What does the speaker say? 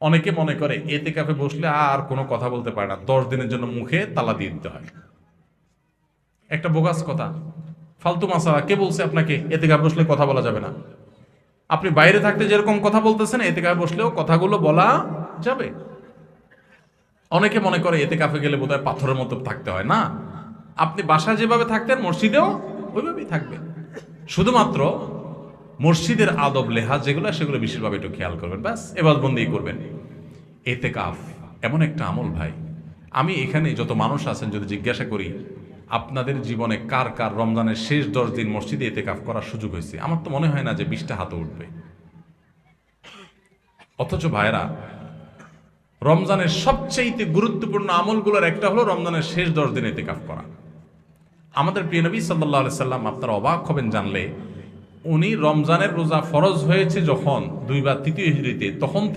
অনেকে মনে করে এতেকাফে বসলে আর কোনো কথা বলতে পারে না, 10 দিনের জন্য মুখে তালা দিয়ে দিতে হয়। একটা বোগাস কথা, ফালতু মাসালা। কে বলছে আপনাকে এতেকাফে বসলে কথা বলা যাবে না? আপনি বাইরে থাকতে যেরকম কথা বলতেছেন, এতেকাফে বসলেও কথাগুলো বলা যাবে। অনেকে মনে করে এতেকাফে গেলে বোধহয় পাথরের মতো থাকতে হয়। না, আপনি বাসায় যেভাবে থাকতেন মসজিদেও ওইভাবেই থাকবেন। শুধুমাত্র মসজিদের আদব লেহাজ যেগুলো, সেগুলো বিশেষভাবে একটু খেয়াল করবেন, ব্যাস এবাদবন্দি করবেন। এতেকাফ এমন একটা আমল ভাই, আমি এখানে যত মানুষ আছেন যদি জিজ্ঞাসা করি আপনাদের জীবনে কার কার রমজানের শেষ 10 দিন মসজিদে এতেকাফ করার সুযোগ হয়েছে, আমার তো মনে হয় না যে 20টা হাতে উঠবে। অথচ ভাইরা, রমজানের সবচেয়ে গুরুত্বপূর্ণ আমলগুলোর একটা হলো রমজানের শেষ 10 দিন এতেকাফ করা। আমাদের প্রিয় নবী সাল্লাল্লাহু আলাইহি সাল্লাম, আপনারা অবাক হবেন জানলে, উনি রমজানের রোজা ফরজ হয়েছে যখন 2 বা 3 হিজরিতে, তখন